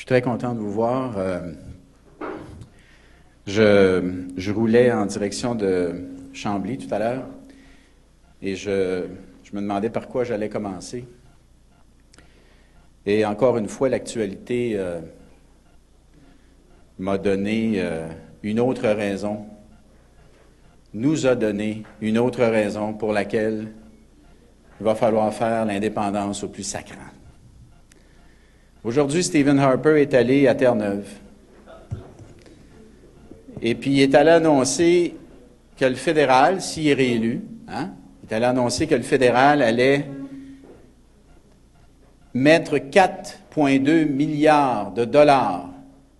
très content de vous voir. Je roulais en direction de Chambly tout à l'heure et je me demandais par quoi j'allais commencer. Et encore une fois, l'actualité m'a donné une autre raison, nous a donné une autre raison pour laquelle il va falloir faire l'indépendance au plus sacrant. Aujourd'hui, Stephen Harper est allé à Terre-Neuve. Et puis, il est allé annoncer que le fédéral, s'il est réélu, il est allé annoncer que le fédéral allait mettre 4,2 milliards de dollars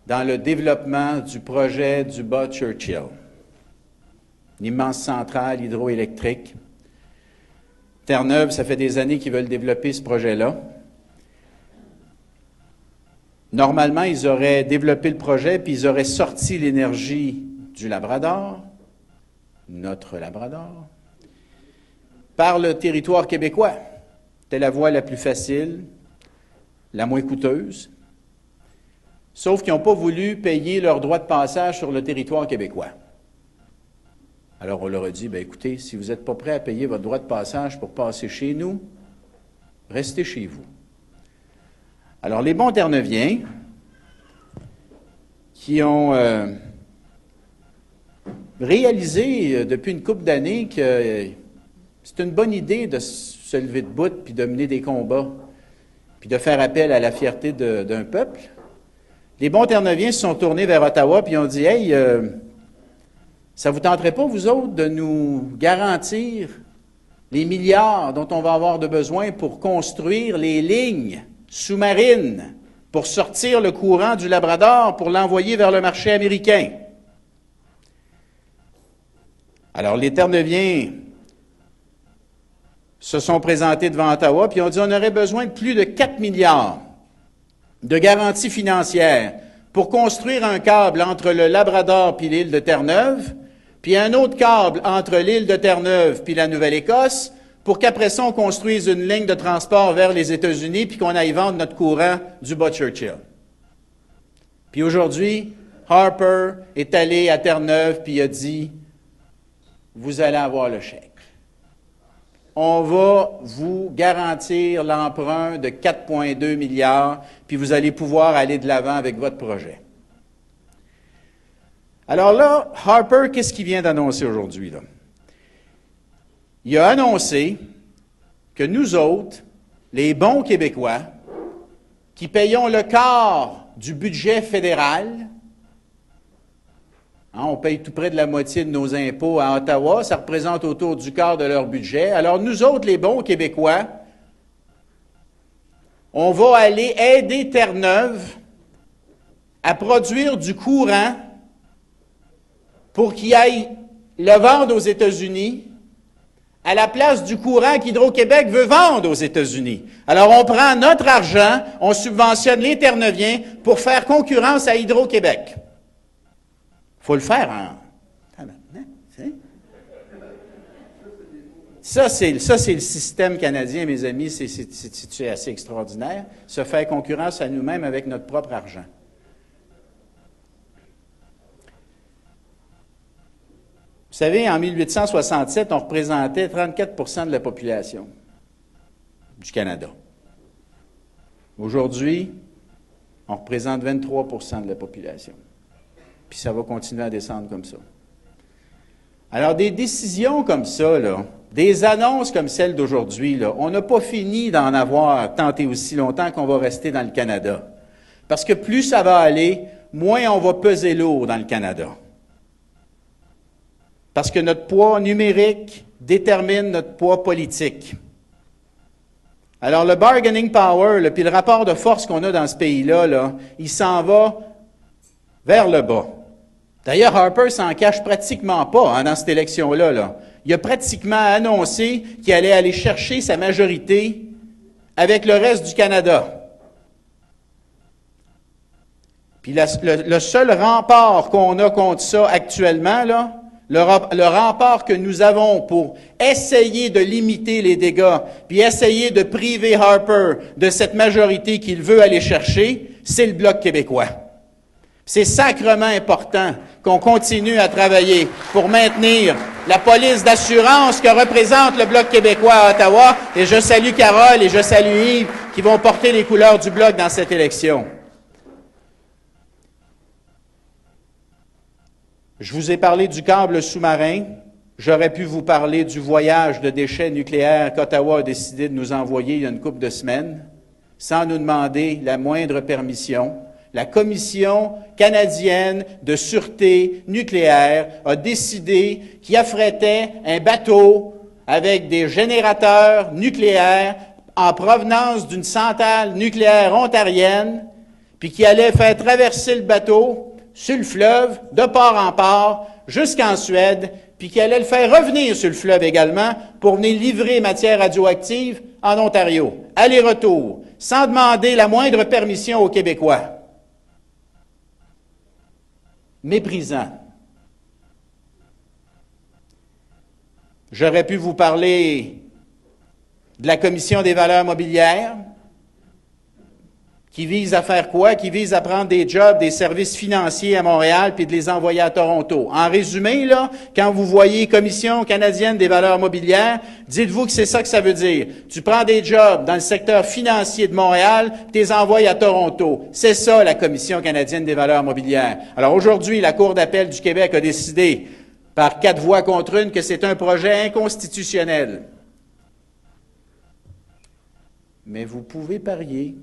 dans le développement du projet du bas Churchill. Une immense centrale hydroélectrique. Terre-Neuve, ça fait des années qu'ils veulent développer ce projet-là. Normalement, ils auraient développé le projet, puis ils auraient sorti l'énergie du Labrador, notre Labrador, par le territoire québécois. C'était la voie la plus facile, la moins coûteuse. Sauf qu'ils n'ont pas voulu payer leur droit de passage sur le territoire québécois. Alors, on leur a dit, bien écoutez, si vous n'êtes pas prêt à payer votre droit de passage pour passer chez nous, restez chez vous. Alors, les bons Terre-Neuviens, qui ont réalisé depuis une couple d'années que c'est une bonne idée de se lever debout puis de mener des combats, puis de faire appel à la fierté d'un peuple, les bons Terre-Neuviens se sont tournés vers Ottawa puis ont dit « Hey, ça vous tenterait pas, vous autres, de nous garantir les milliards dont on va avoir de besoin pour construire les lignes sous-marines pour sortir le courant du Labrador pour l'envoyer vers le marché américain. » Alors, les Terre-Neuviens se sont présentés devant Ottawa, puis ont dit on aurait besoin de plus de 4 milliards de garanties financières pour construire un câble entre le Labrador puis l'île de Terre-Neuve, puis un autre câble entre l'île de Terre-Neuve puis la Nouvelle-Écosse, pour qu'après ça, on construise une ligne de transport vers les États-Unis puis qu'on aille vendre notre courant du bas Churchill. Puis aujourd'hui, Harper est allé à Terre-Neuve puis il a dit « Vous allez avoir le chèque. On va vous garantir l'emprunt de 4,2 milliards puis vous allez pouvoir aller de l'avant avec votre projet. » Alors là, Harper, qu'est-ce qu'il vient d'annoncer aujourd'hui, là? Il a annoncé que nous autres, les bons Québécois, qui payons le quart du budget fédéral, on paye tout près de la moitié de nos impôts à Ottawa, ça représente autour du quart de leur budget. Alors nous autres, les bons Québécois, on va aller aider Terre-Neuve à produire du courant pour qu'il aille le vendre aux États-Unis à la place du courant qu'Hydro-Québec veut vendre aux États-Unis. Alors, on prend notre argent, on subventionne les Terre-Neuviens pour faire concurrence à Hydro-Québec. Il faut le faire, hein? Ça, c'est le système canadien, mes amis, c'est assez extraordinaire. Se faire concurrence à nous-mêmes avec notre propre argent. Vous savez, en 1867, on représentait 34 de la population du Canada. Aujourd'hui, on représente 23 de la population. Puis ça va continuer à descendre comme ça. Alors, des décisions comme ça, là, des annonces comme celle d'aujourd'hui, là, on n'a pas fini d'en avoir tant et aussi longtemps qu'on va rester dans le Canada. Parce que plus ça va aller, moins on va peser lourd dans le Canada. Parce que notre poids numérique détermine notre poids politique. Alors, le bargaining power, puis le rapport de force qu'on a dans ce pays-là, là, il s'en va vers le bas. D'ailleurs, Harper s'en cache pratiquement pas dans cette élection-là. Là. Il a pratiquement annoncé qu'il allait aller chercher sa majorité avec le reste du Canada. Puis le seul rempart qu'on a contre ça actuellement, là, le rempart que nous avons pour essayer de limiter les dégâts, puis essayer de priver Harper de cette majorité qu'il veut aller chercher, c'est le Bloc québécois. C'est sacrement important qu'on continue à travailler pour maintenir la police d'assurance que représente le Bloc québécois à Ottawa. Et je salue Carole et je salue Yves qui vont porter les couleurs du Bloc dans cette élection. Je vous ai parlé du câble sous-marin. J'aurais pu vous parler du voyage de déchets nucléaires qu'Ottawa a décidé de nous envoyer il y a une couple de semaines, sans nous demander la moindre permission. La Commission canadienne de sûreté nucléaire a décidé qu'il affrétait un bateau avec des générateurs nucléaires en provenance d'une centrale nucléaire ontarienne, puis qui allait faire traverser le bateau sur le fleuve, de port en port, jusqu'en Suède, puis qui allait le faire revenir sur le fleuve également pour venir livrer matière radioactive en Ontario. Aller-retour, sans demander la moindre permission aux Québécois. Méprisant. J'aurais pu vous parler de la Commission des valeurs mobilières, qui vise à faire quoi? Qui vise à prendre des jobs, des services financiers à Montréal, puis de les envoyer à Toronto. En résumé, là, quand vous voyez Commission canadienne des valeurs mobilières, dites-vous que c'est ça que ça veut dire. Tu prends des jobs dans le secteur financier de Montréal, puis tu les envoies à Toronto. C'est ça, la Commission canadienne des valeurs mobilières. Alors aujourd'hui, la Cour d'appel du Québec a décidé, par 4 voix contre 1, que c'est un projet inconstitutionnel. Mais vous pouvez parier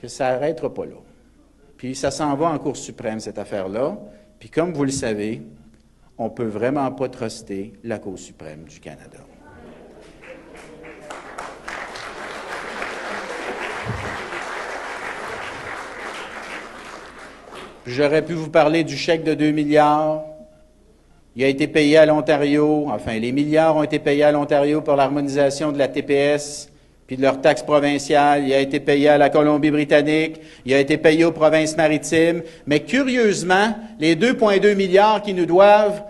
que ça n'arrêtera pas là. Puis ça s'en va en Cour suprême, cette affaire-là. Puis comme vous le savez, on ne peut vraiment pas truster la Cour suprême du Canada. J'aurais pu vous parler du chèque de 2 milliards. Il a été payé à l'Ontario. Enfin, les milliards ont été payés à l'Ontario pour l'harmonisation de la TPS puis de leurs taxes provinciales. Il a été payé à la Colombie-Britannique, il a été payé aux provinces maritimes. Mais curieusement, les 2,2 milliards qui nous doivent,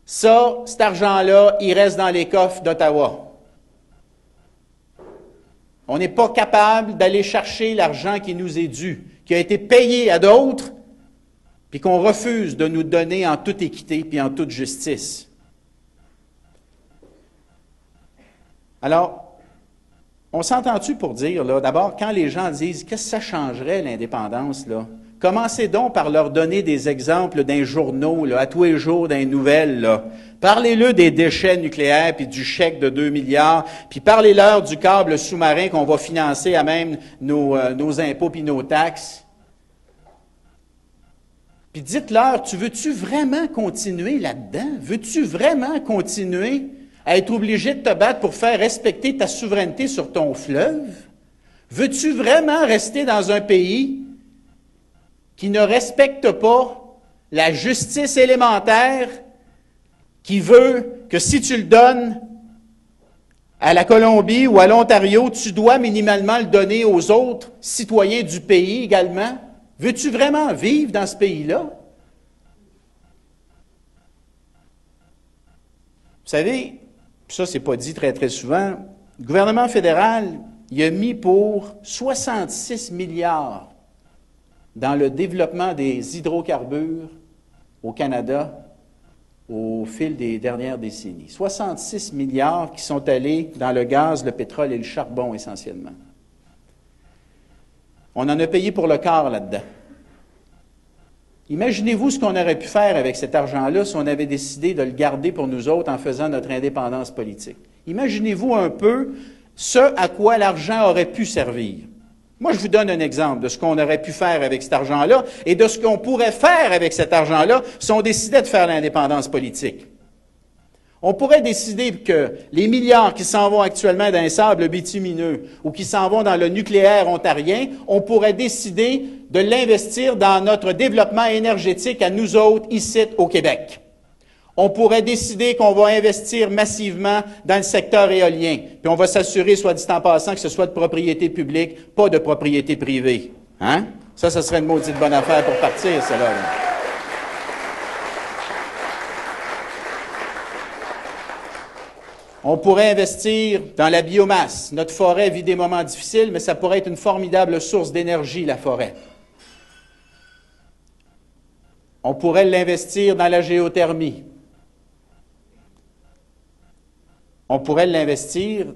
ça, cet argent-là, il reste dans les coffres d'Ottawa. On n'est pas capable d'aller chercher l'argent qui nous est dû, qui a été payé à d'autres, puis qu'on refuse de nous donner en toute équité puis en toute justice. Alors, on s'entend-tu pour dire, là, d'abord, quand les gens disent « qu'est-ce que ça changerait, l'indépendance, là? » Commencez donc par leur donner des exemples d'un journaux, là, à tous les jours, d'un nouvelle, là. Parlez-leur des déchets nucléaires, puis du chèque de 2 milliards, puis parlez-leur du câble sous-marin qu'on va financer à même nos impôts puis nos taxes. Puis dites-leur, veux-tu vraiment continuer là-dedans? Veux-tu vraiment continuer à être obligé de te battre pour faire respecter ta souveraineté sur ton fleuve? Veux-tu vraiment rester dans un pays qui ne respecte pas la justice élémentaire, qui veut que si tu le donnes à la Colombie ou à l'Ontario, tu dois minimalement le donner aux autres citoyens du pays également? Veux-tu vraiment vivre dans ce pays-là? Vous savez, ça, c'est pas dit très, très souvent, le gouvernement fédéral, il a mis pour 66 milliards dans le développement des hydrocarbures au Canada au fil des dernières décennies. 66 milliards qui sont allés dans le gaz, le pétrole et le charbon essentiellement. On en a payé pour le quart là-dedans. Imaginez-vous ce qu'on aurait pu faire avec cet argent-là si on avait décidé de le garder pour nous autres en faisant notre indépendance politique. Imaginez-vous un peu ce à quoi l'argent aurait pu servir. Moi, je vous donne un exemple de ce qu'on aurait pu faire avec cet argent-là et de ce qu'on pourrait faire avec cet argent-là si on décidait de faire l'indépendance politique. On pourrait décider que les milliards qui s'en vont actuellement dans les sables bitumineux ou qui s'en vont dans le nucléaire ontarien, on pourrait décider de l'investir dans notre développement énergétique à nous autres, ici, au Québec. On pourrait décider qu'on va investir massivement dans le secteur éolien, puis on va s'assurer, soit dit en passant, que ce soit de propriété publique, pas de propriété privée. Hein? Ça serait une maudite bonne affaire pour partir, cela. Là. On pourrait investir dans la biomasse. Notre forêt vit des moments difficiles, mais ça pourrait être une formidable source d'énergie, la forêt. On pourrait l'investir dans la géothermie. On pourrait l'investir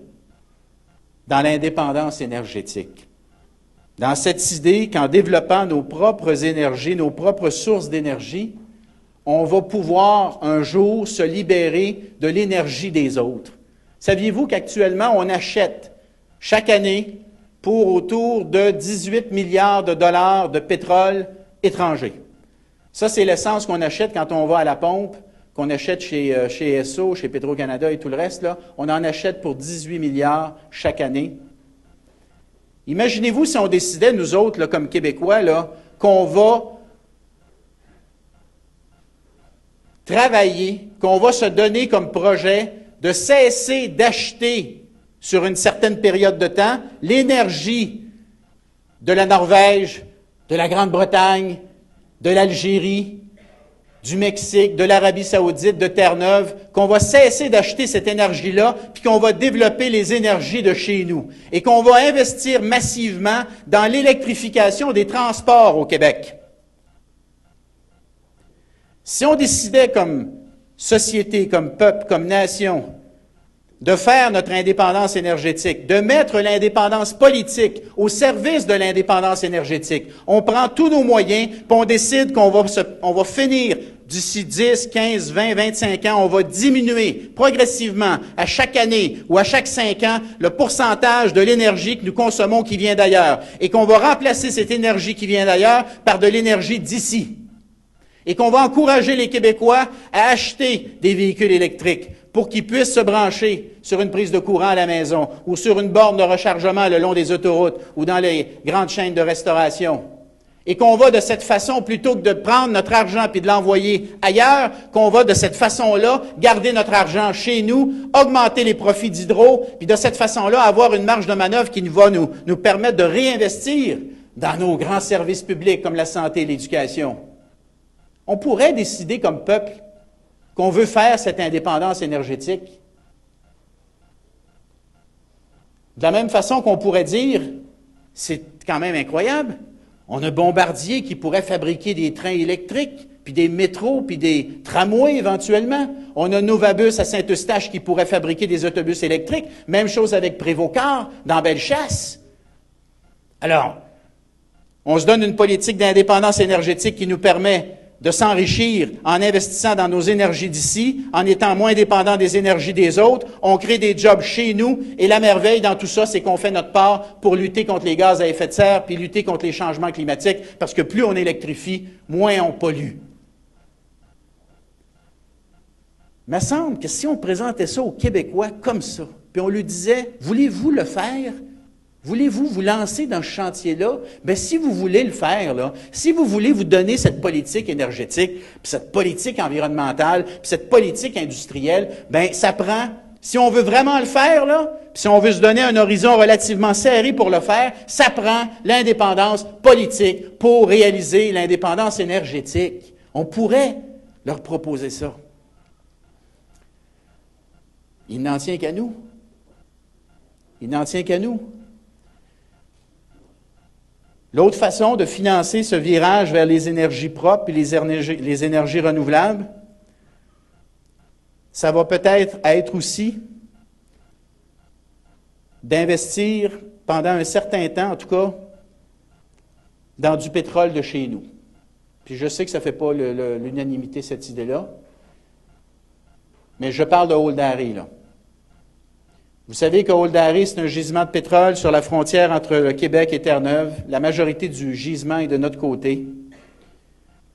dans l'indépendance énergétique. Dans cette idée qu'en développant nos propres énergies, nos propres sources d'énergie, on va pouvoir un jour se libérer de l'énergie des autres. Saviez-vous qu'actuellement, on achète chaque année pour autour de 18 milliards de dollars de pétrole étranger? Ça, c'est l'essence qu'on achète quand on va à la pompe, qu'on achète chez Esso, chez Petro-Canada et tout le reste, là. On en achète pour 18 milliards chaque année. Imaginez-vous si on décidait, nous autres, là, comme Québécois, là, qu'on va travailler, qu'on va se donner comme projet de cesser d'acheter sur une certaine période de temps l'énergie de la Norvège, de la Grande-Bretagne, de l'Algérie, du Mexique, de l'Arabie saoudite, de Terre-Neuve, qu'on va cesser d'acheter cette énergie-là, puis qu'on va développer les énergies de chez nous, et qu'on va investir massivement dans l'électrification des transports au Québec. Si on décidait comme société, comme peuple, comme nation, de faire notre indépendance énergétique, de mettre l'indépendance politique au service de l'indépendance énergétique, on prend tous nos moyens, puis on décide qu'on va finir d'ici 10, 15, 20, 25 ans, on va diminuer progressivement à chaque année ou à chaque 5 ans le pourcentage de l'énergie que nous consommons qui vient d'ailleurs, et qu'on va remplacer cette énergie qui vient d'ailleurs par de l'énergie d'ici. Et qu'on va encourager les Québécois à acheter des véhicules électriques pour qu'ils puissent se brancher sur une prise de courant à la maison ou sur une borne de rechargement le long des autoroutes ou dans les grandes chaînes de restauration. Et qu'on va de cette façon, plutôt que de prendre notre argent puis de l'envoyer ailleurs, qu'on va de cette façon-là garder notre argent chez nous, augmenter les profits d'Hydro, puis de cette façon-là avoir une marge de manœuvre qui va nous permettre de réinvestir dans nos grands services publics comme la santé et l'éducation. On pourrait décider comme peuple qu'on veut faire cette indépendance énergétique. De la même façon qu'on pourrait dire, c'est quand même incroyable, on a Bombardier qui pourrait fabriquer des trains électriques, puis des métros, puis des tramways éventuellement. On a Novabus à Saint-Eustache qui pourrait fabriquer des autobus électriques. Même chose avec Prévost-Car dans Bellechasse. Alors, on se donne une politique d'indépendance énergétique qui nous permet de s'enrichir en investissant dans nos énergies d'ici, en étant moins dépendants des énergies des autres. On crée des jobs chez nous, et la merveille dans tout ça, c'est qu'on fait notre part pour lutter contre les gaz à effet de serre, puis lutter contre les changements climatiques, parce que plus on électrifie, moins on pollue. Il me semble que si on présentait ça aux Québécois comme ça, puis on lui disait, voulez-vous le faire? Voulez-vous vous lancer dans ce chantier-là? Bien, si vous voulez le faire, là, si vous voulez vous donner cette politique énergétique, puis cette politique environnementale, puis cette politique industrielle, bien, ça prend, si on veut vraiment le faire, là, puis si on veut se donner un horizon relativement serré pour le faire, ça prend l'indépendance politique pour réaliser l'indépendance énergétique. On pourrait leur proposer ça. Il n'en tient qu'à nous. Il n'en tient qu'à nous. L'autre façon de financer ce virage vers les énergies propres et les énergies renouvelables, ça va peut-être être aussi d'investir pendant un certain temps, en tout cas, dans du pétrole de chez nous. Puis je sais que ça ne fait pas l'unanimité, cette idée-là, mais je parle de Old-Harry, là. Vous savez que Old-Harry, c'est un gisement de pétrole sur la frontière entre le Québec et Terre-Neuve. La majorité du gisement est de notre côté.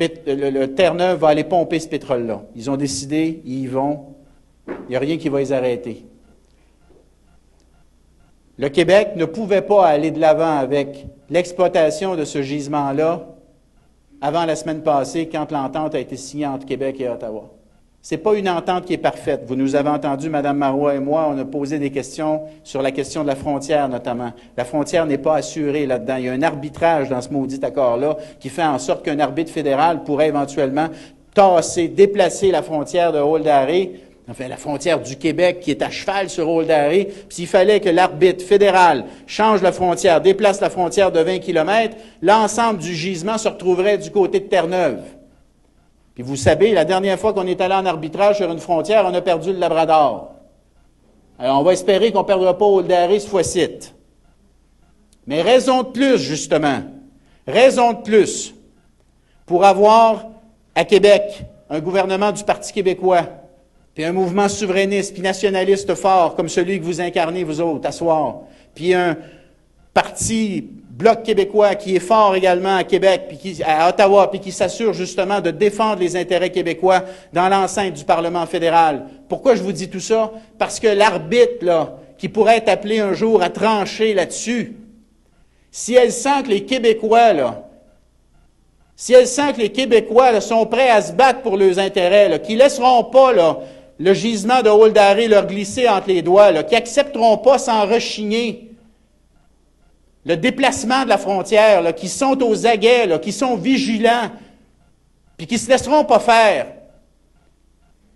Le Terre-Neuve va aller pomper ce pétrole-là. Ils ont décidé, ils y vont. Il n'y a rien qui va les arrêter. Le Québec ne pouvait pas aller de l'avant avec l'exploitation de ce gisement-là avant la semaine passée, quand l'entente a été signée entre Québec et Ottawa. Ce n'est pas une entente qui est parfaite. Vous nous avez entendu, Mme Marois et moi, on a posé des questions sur la question de la frontière, notamment. La frontière n'est pas assurée là-dedans. Il y a un arbitrage dans ce maudit accord-là qui fait en sorte qu'un arbitre fédéral pourrait éventuellement déplacer la frontière de Old-Harry enfin la frontière du Québec qui est à cheval sur Old-Harry, s'il fallait que l'arbitre fédéral change la frontière, déplace la frontière de 20 km, l'ensemble du gisement se retrouverait du côté de Terre-Neuve. Puis vous savez, la dernière fois qu'on est allé en arbitrage sur une frontière, on a perdu le Labrador. Alors on va espérer qu'on ne perdra pas Old-Harry ce fois-ci. Mais raison de plus, justement, raison de plus pour avoir à Québec un gouvernement du Parti québécois, puis un mouvement souverainiste, puis nationaliste fort, comme celui que vous incarnez, vous autres, à soir, puis un parti Bloc québécois qui est fort également à Québec, puis à Ottawa, puis qui s'assure justement de défendre les intérêts québécois dans l'enceinte du Parlement fédéral. Pourquoi je vous dis tout ça? Parce que l'arbitre, là, qui pourrait être appelé un jour à trancher là-dessus, si elle sent que les Québécois, là, sont prêts à se battre pour leurs intérêts, là, qui ne laisseront pas là, le gisement de Old-Harry leur glisser entre les doigts, là, qui n'accepteront pas sans rechigner le déplacement de la frontière, là, qui sont aux aguets, là, qui sont vigilants, puis qui ne se laisseront pas faire,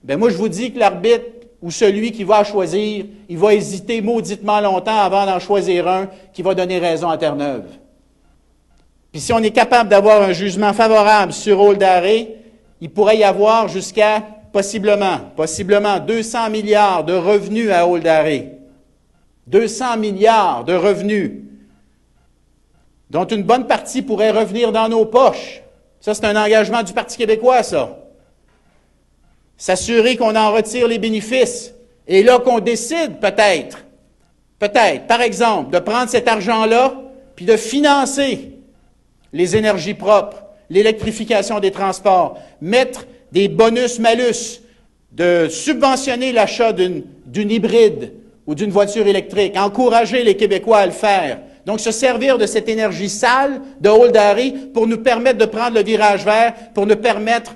bien moi je vous dis que l'arbitre ou celui qui va choisir, il va hésiter mauditement longtemps avant d'en choisir un qui va donner raison à Terre-Neuve. Puis si on est capable d'avoir un jugement favorable sur Old-Harry, il pourrait y avoir jusqu'à possiblement 200 milliards de revenus à Old-Harry. 200 milliards de revenus, dont une bonne partie pourrait revenir dans nos poches. Ça, c'est un engagement du Parti québécois, ça. S'assurer qu'on en retire les bénéfices. Et là, qu'on décide, peut-être, par exemple, de prendre cet argent-là, puis de financer les énergies propres, l'électrification des transports, mettre des bonus-malus, de subventionner l'achat d'une hybride ou d'une voiture électrique, encourager les Québécois à le faire. Donc, se servir de cette énergie sale de Old-Harry pour nous permettre de prendre le virage vert, pour nous permettre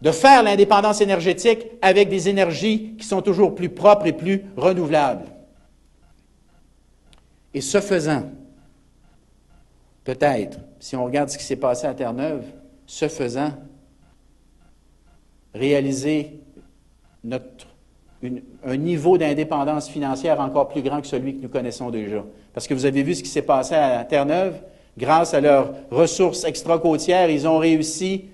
de faire l'indépendance énergétique avec des énergies qui sont toujours plus propres et plus renouvelables. Et ce faisant, peut-être, si on regarde ce qui s'est passé à Terre-Neuve, ce faisant, réaliser un niveau d'indépendance financière encore plus grand que celui que nous connaissons déjà. Parce que vous avez vu ce qui s'est passé à Terre-Neuve, grâce à leurs ressources extra-côtières, ils ont réussi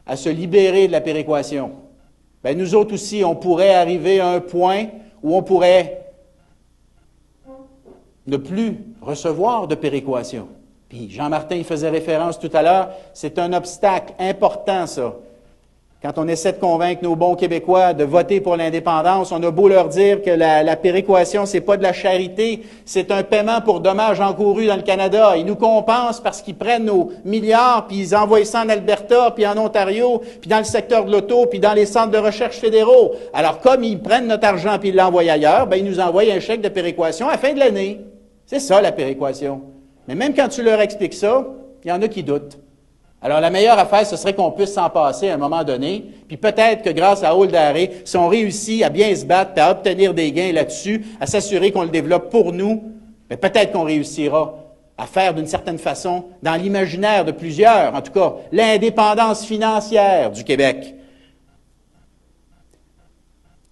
à se libérer de la péréquation. Bien, nous autres aussi, on pourrait arriver à un point où on pourrait ne plus recevoir de péréquation. Puis Jean-Martin y faisait référence tout à l'heure, c'est un obstacle important, ça. Quand on essaie de convaincre nos bons Québécois de voter pour l'indépendance, on a beau leur dire que la péréquation, c'est pas de la charité, c'est un paiement pour dommages encourus dans le Canada. Ils nous compensent parce qu'ils prennent nos milliards, puis ils envoient ça en Alberta, puis en Ontario, puis dans le secteur de l'auto, puis dans les centres de recherche fédéraux. Alors, comme ils prennent notre argent puis ils l'envoient ailleurs, bien, ils nous envoient un chèque de péréquation à la fin de l'année. C'est ça, la péréquation. Mais même quand tu leur expliques ça, il y en a qui doutent. Alors, la meilleure affaire, ce serait qu'on puisse s'en passer à un moment donné, puis peut-être que grâce à Old-Harry, si on réussit à bien se battre, et à obtenir des gains là-dessus, à s'assurer qu'on le développe pour nous, bien, peut-être qu'on réussira à faire d'une certaine façon, dans l'imaginaire de plusieurs, en tout cas, l'indépendance financière du Québec.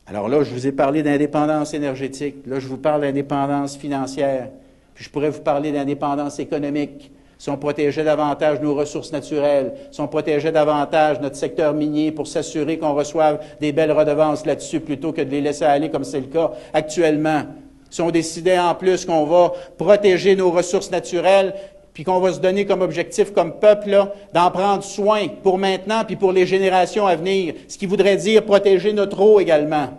Alors là, je vous ai parlé d'indépendance énergétique, là, je vous parle d'indépendance financière, puis je pourrais vous parler d'indépendance économique. Si on protégeait davantage nos ressources naturelles, si on protégeait davantage notre secteur minier pour s'assurer qu'on reçoive des belles redevances là-dessus plutôt que de les laisser aller comme c'est le cas actuellement. Si on décidait en plus qu'on va protéger nos ressources naturelles, puis qu'on va se donner comme objectif, comme peuple, là, d'en prendre soin pour maintenant puis pour les générations à venir, ce qui voudrait dire protéger notre eau également.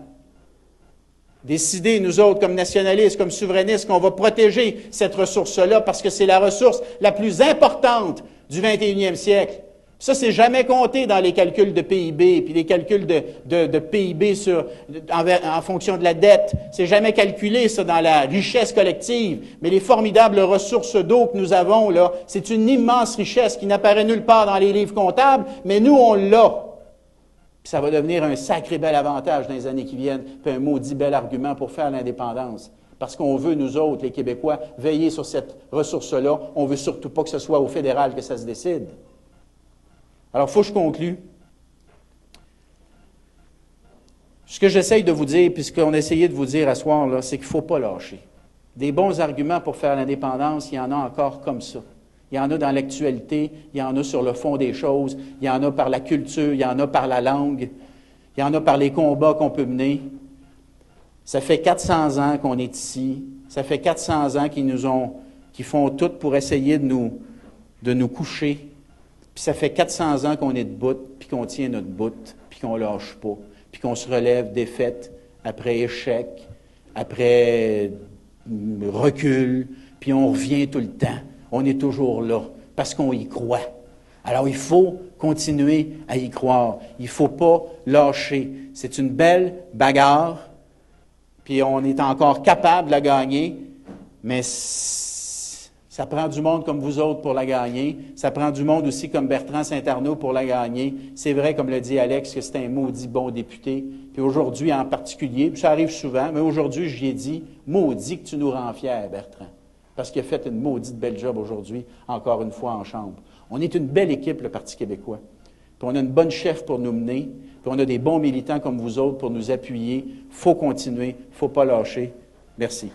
Décider, nous autres, comme nationalistes, comme souverainistes, qu'on va protéger cette ressource-là parce que c'est la ressource la plus importante du 21e siècle. Ça, c'est jamais compté dans les calculs de PIB, puis les calculs de PIB en fonction de la dette. C'est jamais calculé, ça, dans la richesse collective. Mais les formidables ressources d'eau que nous avons, là, c'est une immense richesse qui n'apparaît nulle part dans les livres comptables, mais nous, on l'a. Puis ça va devenir un sacré bel avantage dans les années qui viennent, puis un maudit bel argument pour faire l'indépendance. Parce qu'on veut, nous autres, les Québécois, veiller sur cette ressource-là. On ne veut surtout pas que ce soit au fédéral que ça se décide. Alors, il faut que je conclue. Ce que j'essaye de vous dire, puis ce qu'on a essayé de vous dire à ce soir, là, c'est qu'il ne faut pas lâcher. Des bons arguments pour faire l'indépendance, il y en a encore comme ça. Il y en a dans l'actualité, il y en a sur le fond des choses, il y en a par la culture, il y en a par la langue, il y en a par les combats qu'on peut mener. Ça fait 400 ans qu'on est ici. Ça fait 400 ans qu'ils font tout pour essayer de nous coucher. Puis ça fait 400 ans qu'on est debout, puis qu'on tient notre bout, puis qu'on lâche pas, puis qu'on se relève défaite après échec, après recul, puis on revient tout le temps. On est toujours là, parce qu'on y croit. Alors, il faut continuer à y croire. Il ne faut pas lâcher. C'est une belle bagarre, puis on est encore capable de la gagner, mais ça prend du monde comme vous autres pour la gagner. Ça prend du monde aussi comme Bertrand Saint-Arnaud pour la gagner. C'est vrai, comme le dit Alex, que c'est un maudit bon député. Puis aujourd'hui en particulier, puis ça arrive souvent, mais aujourd'hui, j'y ai dit, maudit que tu nous rends fiers, Bertrand. Parce qu'il a fait une maudite belle job aujourd'hui, encore une fois en Chambre. On est une belle équipe, le Parti québécois. Puis on a une bonne chef pour nous mener, puis on a des bons militants comme vous autres pour nous appuyer. Il faut continuer, il ne faut pas lâcher. Merci.